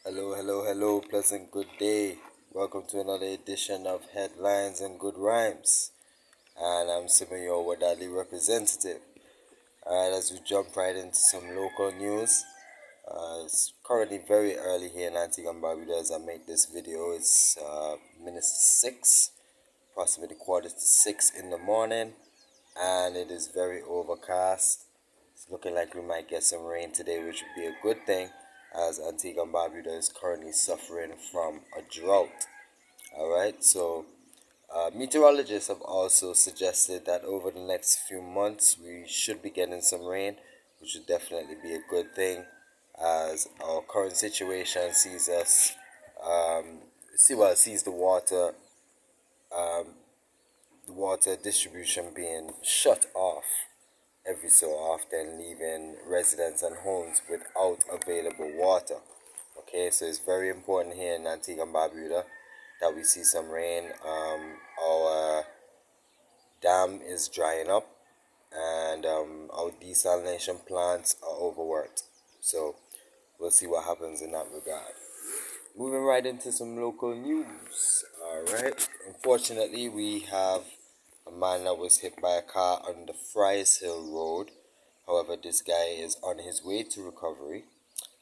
Hello, hello, hello, pleasant good day. Welcome to another edition of Headlines and Good Rhymes. And I'm Simon, your Wadali representative. Alright, as we jump right into some local news, it's currently very early here in Antigua and Barbuda as I make this video. It's minutes to 6, approximately quarter to 6 in the morning, and it is very overcast. It's looking like we might get some rain today, which would be a good thing, as Antigua and Barbuda is currently suffering from a drought. Alright, so meteorologists have also suggested that over the next few months we should be getting some rain, which would definitely be a good thing, as our current situation sees us sees the water distribution being shut off every so often, leaving residents and homes without available water. Okay, so it's very important here in Antigua and Barbuda that we see some rain. Our dam is drying up, and our desalination plants are overworked. So we'll see what happens in that regard. Moving right into some local news. Alright. Unfortunately, we have a man that was hit by a car on the Fries Hill Road. However, this guy is on his way to recovery,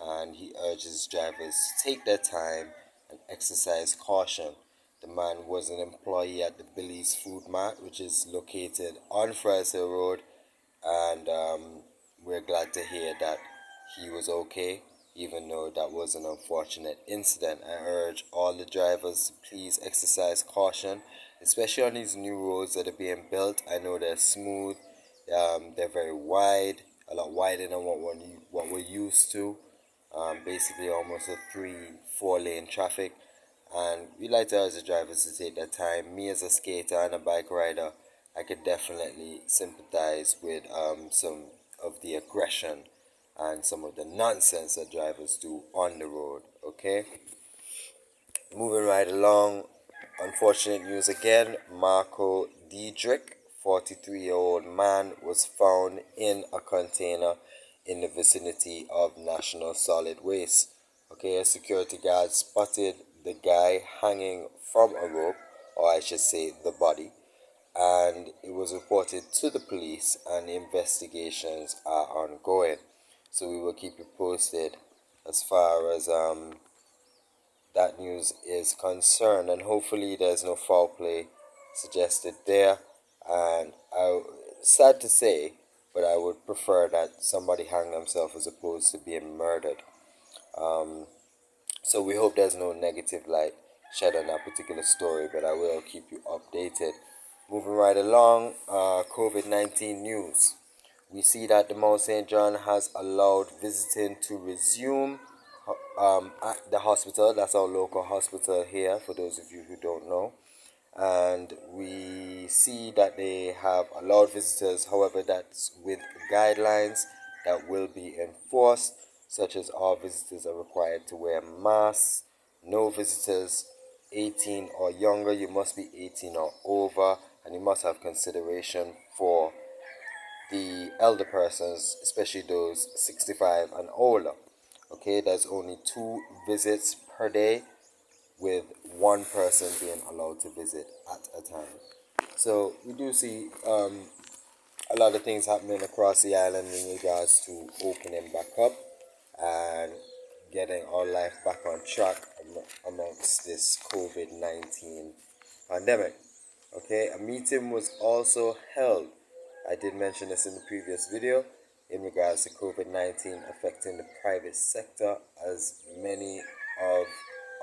and he urges drivers to take their time and exercise caution. The man was an employee at the Billy's Food Mart, which is located on Fries Hill Road, and we're glad to hear that he was okay, even though that was an unfortunate incident. I urge all the drivers to please exercise caution, especially on these new roads that are being built. I know they're smooth, they're very wide, a lot wider than what we're used to. Basically, almost a 3-4 lane traffic. And we like to urge the drivers to take their time. Me as a skater and a bike rider, I could definitely sympathize with some of the aggression and some of the nonsense that drivers do on the road. Okay, moving right along. Unfortunate news again. Marco Diedrich, 43-year-old man, was found in a container in the vicinity of National Solid Waste. Okay, a security guard spotted the guy hanging from a rope, or I should say the body, and it was reported to the police, and the investigations are ongoing. So we will keep you posted as far as that news is concerned, and hopefully there's no foul play suggested there. And sad to say, but I would prefer that somebody hang themselves as opposed to being murdered. So we hope there's no negative light shed on that particular story, but I will keep you updated. Moving right along, COVID-19 news. We see that the Mount St. John has allowed visiting to resume at the hospital. That's our local hospital here, for those of you who don't know. And we see that they have allowed visitors, however, that's with guidelines that will be enforced, such as all visitors are required to wear masks, no visitors 18 or younger, you must be 18 or over, and you must have consideration for the elder persons, especially those 65 and older. Okay, there's only 2 visits per day, with 1 person being allowed to visit at a time. So we do see a lot of things happening across the island in regards to opening back up and getting our life back on track amongst this COVID-19 pandemic. Okay, a meeting was also held. I did mention this in the previous video in regards to COVID-19 affecting the private sector, as many of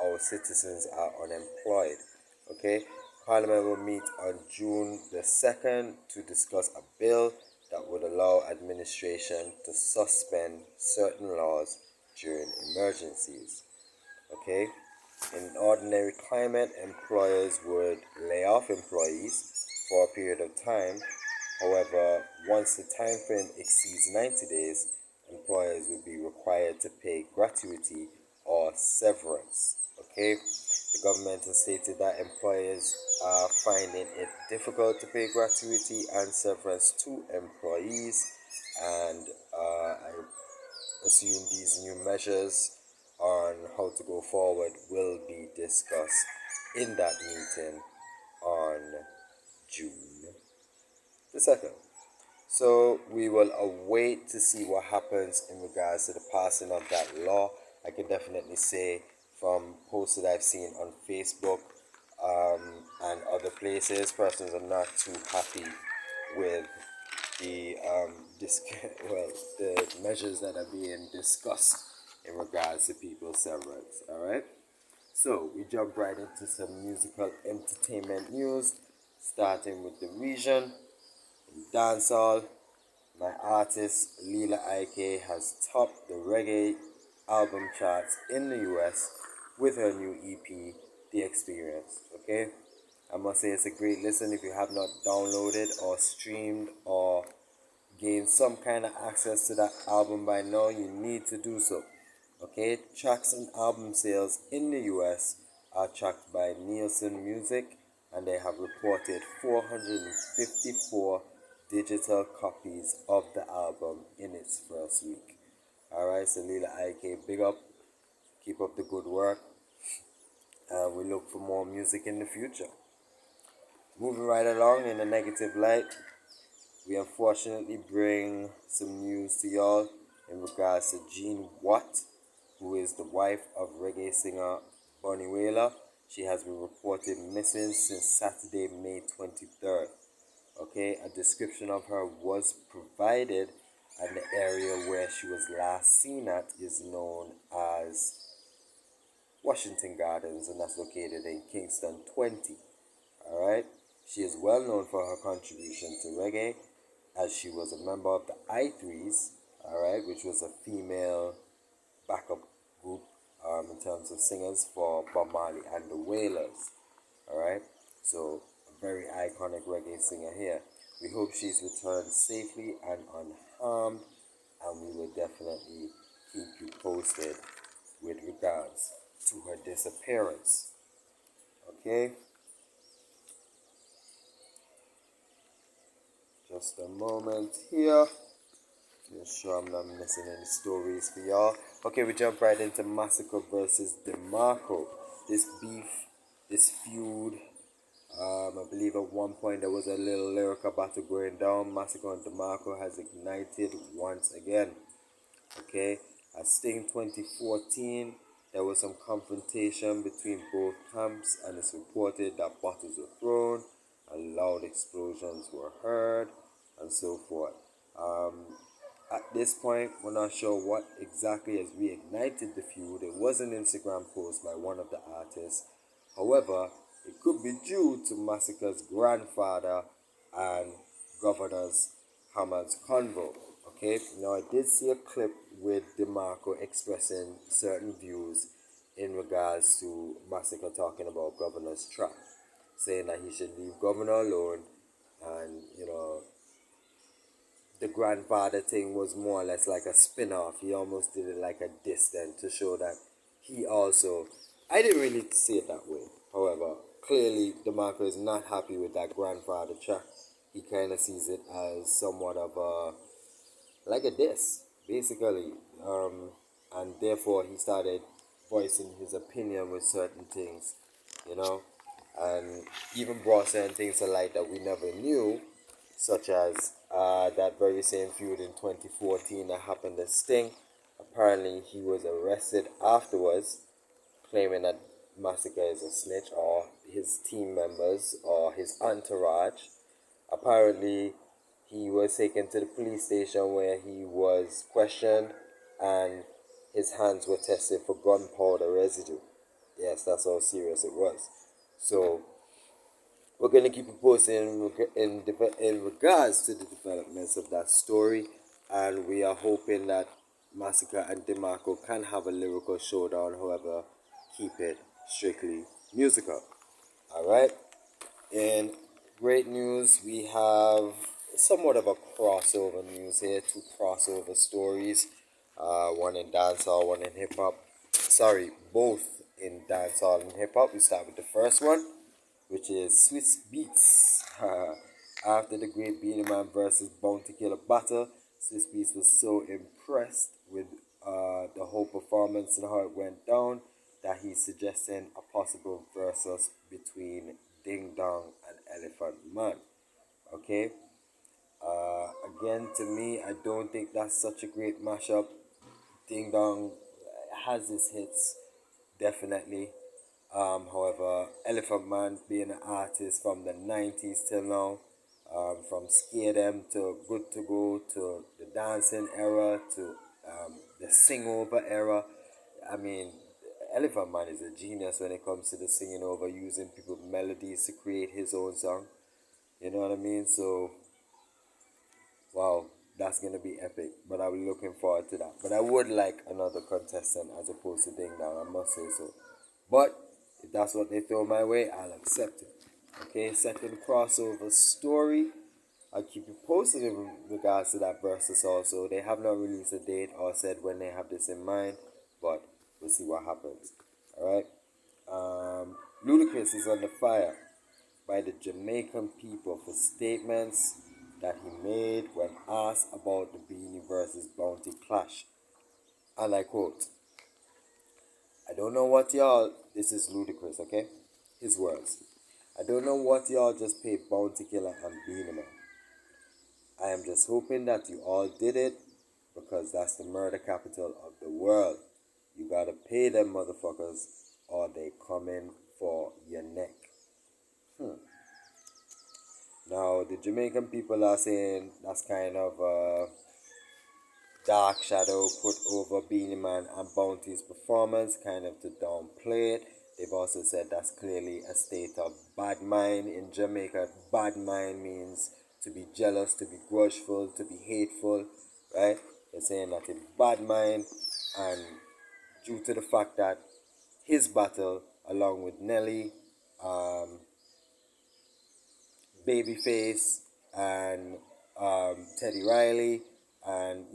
our citizens are unemployed. Okay, Parliament will meet on June the 2nd to discuss a bill that would allow administration to suspend certain laws during emergencies. Okay, in an ordinary climate, employers would lay off employees for a period of time. However, once the time frame exceeds 90 days, employers will be required to pay gratuity or severance. Okay, the government has stated that employers are finding it difficult to pay gratuity and severance to employees, and I assume these new measures on how to go forward will be discussed in that meeting on June the 2nd. So we will await to see what happens in regards to the passing of that law. I can definitely say from posts that I've seen on Facebook and other places, persons are not too happy with the the measures that are being discussed in regards to people's severance. All right. So we jump right into some musical entertainment news, starting with the region. In dancehall, my artist Lila has topped the reggae album charts in the US with her new EP, The Experience. Okay, I must say it's a great listen. If you have not downloaded or streamed or gained some kind of access to that album by now, you need to do so. Okay, tracks and album sales in the US are tracked by Nielsen Music, and they have reported 454 digital copies of the album in its first week. Alright, so Lila IK, big up, keep up the good work, and we look for more music in the future. Moving right along in a negative light, we unfortunately bring some news to y'all in regards to Jean Watt, who is the wife of reggae singer Bonnie. She has been reported missing since Saturday, May 23rd. Okay, a description of her was provided, and the area where she was last seen at is known as Washington Gardens, and that's located in Kingston 20. Alright, she is well known for her contribution to reggae, as she was a member of the I3s, alright, which was a female backup group in terms of singers for Bob Marley and the Wailers. Alright, so a very iconic reggae singer here. We hope she's returned safely and unharmed, and we will definitely keep you posted with regards to her disappearance. Okay? Just a moment here. Make sure I'm not missing any stories for y'all. Okay, we jump right into Masicka versus Demarco. This beef, this feud. I believe at one point there was a little lyrical battle going down. Masicka and Demarco has ignited once again. Okay, at Sting 2014, there was some confrontation between both camps, and it's reported that bottles were thrown and loud explosions were heard and so forth. At this point, we're not sure what exactly has reignited the feud. It was an Instagram post by one of the artists. However, it could be due to Masicka's grandfather and Governor's Hammond's convo. Okay, now I did see a clip with Demarco expressing certain views in regards to Masicka talking about Governor's track, saying that he should leave Governor alone, and the grandfather thing was more or less like a spin-off. He almost did it like a diss then, to show that he also... I didn't really see it that way. However, clearly Demarco is not happy with that grandfather track. He kind of sees it as somewhat of like a diss, basically. And therefore he started voicing his opinion with certain things, and even brought certain things to light that we never knew, such as that very same feud in 2014 that happened to Sting. Apparently, he was arrested afterwards, claiming that Masicka is a snitch, or his team members, or his entourage. Apparently, he was taken to the police station where he was questioned, and his hands were tested for gunpowder residue. Yes, that's how serious it was. So, we're going to keep you posted in regards to the developments of that story, and we are hoping that Masicka and Demarco can have a lyrical showdown. However, keep it strictly musical. Alright? In great news, we have somewhat of a crossover news here. Two crossover stories. One in dancehall, one in hip-hop. Sorry, both in dancehall and hip-hop. We start with the first one, which is Swiss Beats. After the Great Beanie Man versus Bounty Killer battle, Swiss Beats was so impressed with the whole performance and how it went down, that he's suggesting a possible versus between Ding Dong and Elephant Man. Okay? Again, to me, I don't think that's such a great mashup. Ding Dong has his hits, definitely. However, Elephant Man being an artist from the 90s till now, from Scare Them to Good to Go to the dancing era to the sing over era. I mean, Elephant Man is a genius when it comes to the singing over, using people's melodies to create his own song. You know what I mean? So, wow, that's gonna be epic. But I'm looking forward to that. But I would like another contestant as opposed to Ding Dong, I must say so. But if that's what they throw my way, I'll accept it. Okay, second crossover story. I'll keep you posted in regards to that versus also. They have not released a date or said when they have this in mind, but we'll see what happens. Alright? Ludacris is under fire by the Jamaican people for statements that he made when asked about the Beanie versus Bounty clash. And I quote, I don't know what y'all, this is Ludacris, okay? His words. I don't know what y'all just paid Bounty Killer and Beanie Man. I am just hoping that you all did it because that's the murder capital of the world. You gotta pay them motherfuckers or they coming for your neck. Now, the Jamaican people are saying that's kind of a dark shadow put over Beanie Man and Bounty's performance, kind of to downplay it. They've also said that's clearly a state of bad mind in Jamaica. Bad mind means to be jealous, to be grudgeful, to be hateful, right? They're saying that in bad mind, and due to the fact that his battle, along with Nelly, Babyface, and Teddy Riley, and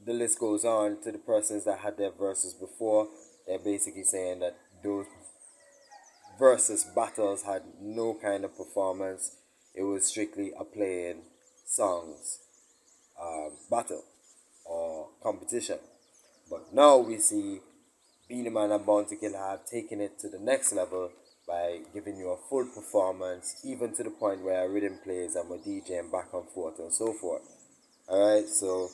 the list goes on to the persons that had their verses before. They're basically saying that those versus battles had no kind of performance. It was strictly a playing songs battle or competition. But now we see Beanie Man and Bounty Killer have taken it to the next level by giving you a full performance, even to the point where a rhythm plays and we're DJing back and forth and so forth. Alright, so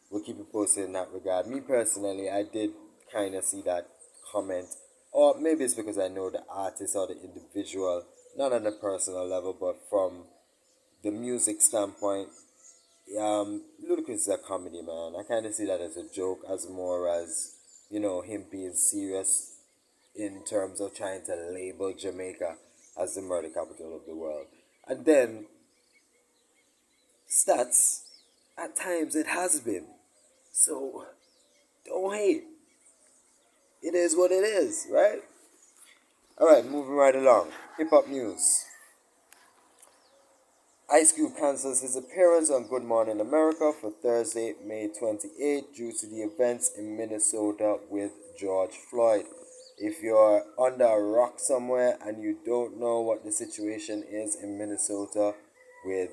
we'll keep you posted in that regard. Me personally, I did kind of see that comment, or maybe it's because I know the artist or the individual, not on a personal level, but from the music standpoint. Ludacris is a comedy, man. I kind of see that as a joke, as more as him being serious in terms of trying to label Jamaica as the murder capital of the world. And then stats, at times it has been. So don't hate. It is what it is, right? Alright, moving right along. Hip hop news. Ice Cube cancels his appearance on Good Morning America for Thursday, May 28, due to the events in Minnesota with George Floyd. If you're under a rock somewhere and you don't know what the situation is in Minnesota with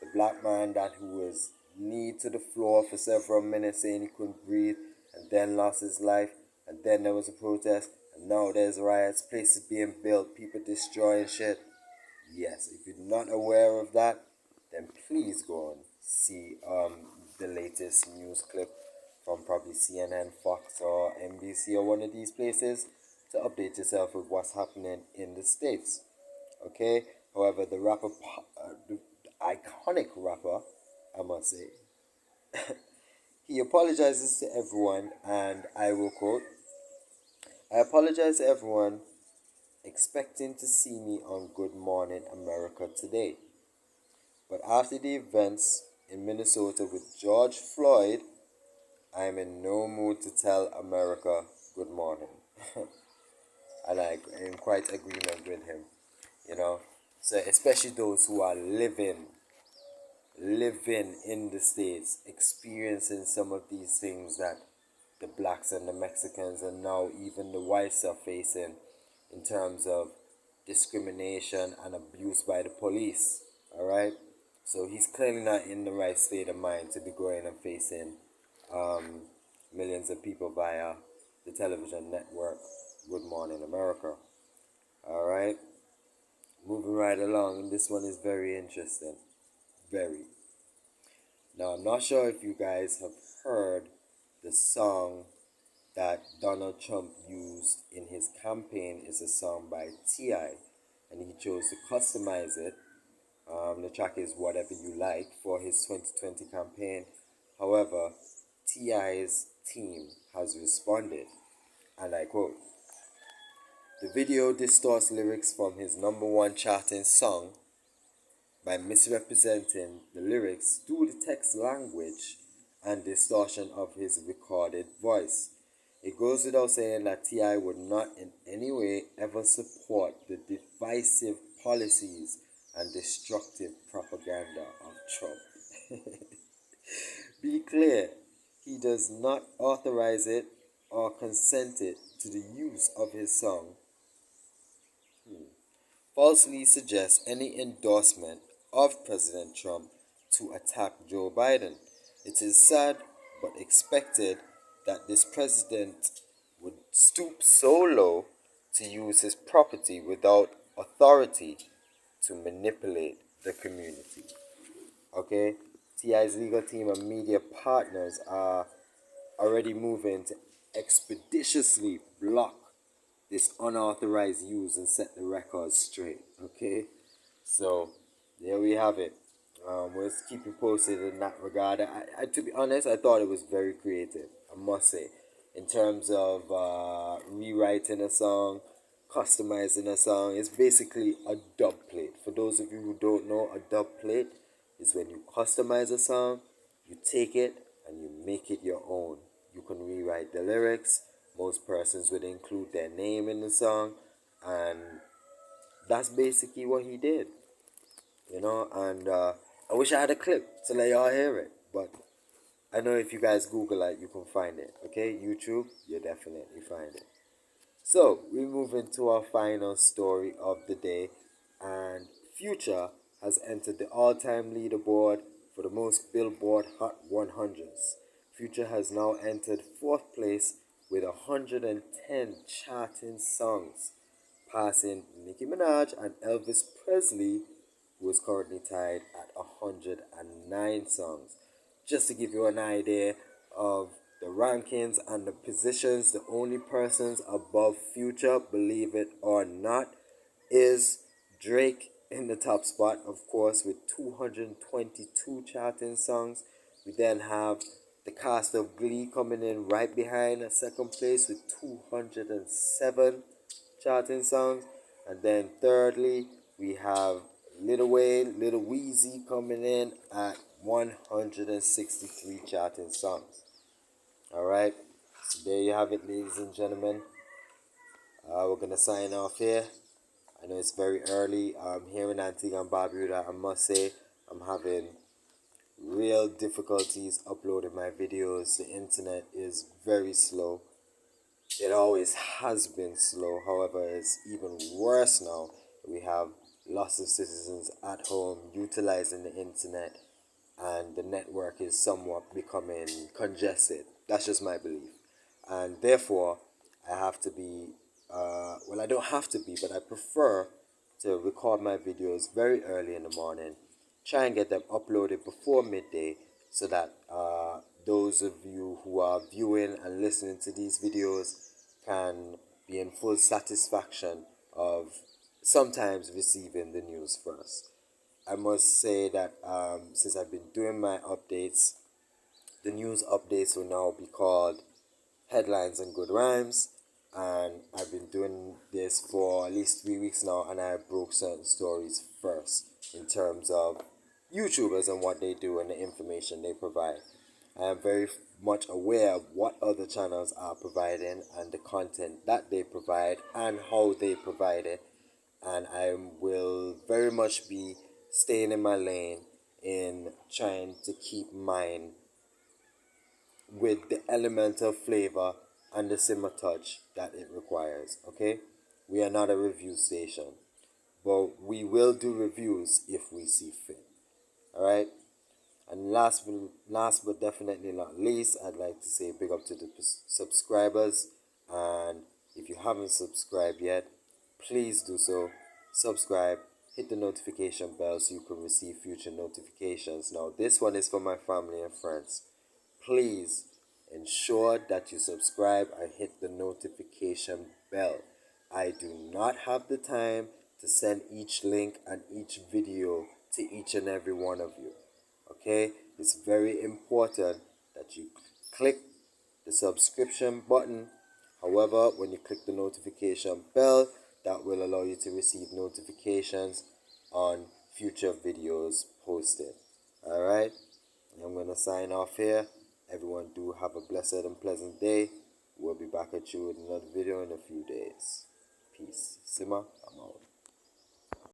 the black man who was kneed to the floor for several minutes saying he couldn't breathe and then lost his life, and then there was a protest, and now there's riots, places being built, people destroying shit. Yes, if you're not aware of that, then please go and see the latest news clip from probably CNN, Fox, or NBC, or one of these places to update yourself with what's happening in the States. Okay? However, the iconic rapper, I must say, he apologizes to everyone, and I will quote, I apologize to everyone expecting to see me on Good Morning America today. But after the events in Minnesota with George Floyd, I am in no mood to tell America good morning. And I am quite agreement with him, So especially those who are living in the States, experiencing some of these things that the blacks and the Mexicans and now even the whites are facing in terms of discrimination and abuse by the police. Alright? So he's clearly not in the right state of mind to be going and facing millions of people via the television network Good Morning America. All right, moving right along. This one is very interesting. Very. Now, I'm not sure if you guys have heard the song that Donald Trump used in his campaign. Is a song by T.I., and he chose to customize it. The track is Whatever You Like for his 2020 campaign. However, T.I.'s team has responded, and I quote, "The video distorts lyrics from his number one charting song by misrepresenting the lyrics through the text language and distortion of his recorded voice. It goes without saying that T.I. would not in any way ever support the divisive policies and destructive propaganda of Trump." Be clear, he does not authorize it or consent it to the use of his song. Falsely suggests any endorsement of President Trump to attack Joe Biden. It is sad but expected that this president would stoop so low to use his property without authority to manipulate the community. Okay? T.I.'s legal team and media partners are already moving to expeditiously block this unauthorized use and set the record straight. Okay? So, there we have it. We'll keep you posted in that regard. To be honest, I thought it was very creative, I must say, in terms of rewriting a song, customizing a song. It's basically a dub plate. For those of you who don't know, a dub plate is when you customize a song, you take it and you make it your own. You can rewrite the lyrics. Most persons would include their name in the song, and that's basically what he did. And I wish I had a clip to let y'all hear it, but I know if you guys Google it, you can find it. Okay, YouTube, you'll definitely find it. So we move into our final story of the day, and Future has entered the all-time leaderboard for the most Billboard Hot 100s. Future has now entered fourth place with 110 charting songs, passing Nicki Minaj and Elvis Presley, who is currently tied at 109 songs. Just to give you an idea of the rankings and the positions, the only persons above Future, believe it or not, is Drake in the top spot, of course, with 222 charting songs. We then have the cast of Glee coming in right behind at second place with 207 charting songs. And then thirdly, we have Lil Wayne, Lil Weezy coming in at 163 charting songs. Alright, so there you have it, ladies and gentlemen. We're going to sign off here. I know it's very early. Here in Antigua and Barbuda, I must say, I'm having real difficulties uploading my videos. The internet is very slow. It always has been slow. However, it's even worse now. We have lots of citizens at home utilizing the internet, and the network is somewhat becoming congested. That's just my belief. And therefore, I have to be, I don't have to be, but I prefer to record my videos very early in the morning, try and get them uploaded before midday, so that those of you who are viewing and listening to these videos can be in full satisfaction of sometimes receiving the news first. I must say that since I've been doing my updates, the news updates will now be called Headlines and Good Rhymes, and I've been doing this for at least 3 weeks now, and I broke certain stories first in terms of YouTubers and what they do and the information they provide. I am very much aware of what other channels are providing and the content that they provide and how they provide it, and I will very much be staying in my lane in trying to keep mine with the elemental flavor and the simmer touch that it requires. Okay, we are not a review station, but we will do reviews if we see fit. All right, And last but definitely not least, I'd like to say big up to the subscribers. And if you haven't subscribed yet, please do so. Subscribe, hit the notification bell so you can receive future notifications. Now, this one is for my family and friends. Please ensure that you subscribe and hit the notification bell. I do not have the time to send each link and each video to each and every one of you. Okay, it's very important that you click the subscription button. However, when you click the notification bell, that will allow you to receive notifications on future videos posted. All right, I'm gonna sign off here. Everyone, do have a blessed and pleasant day. We'll be back at you with another video in a few days. Peace. Sima, I'm out.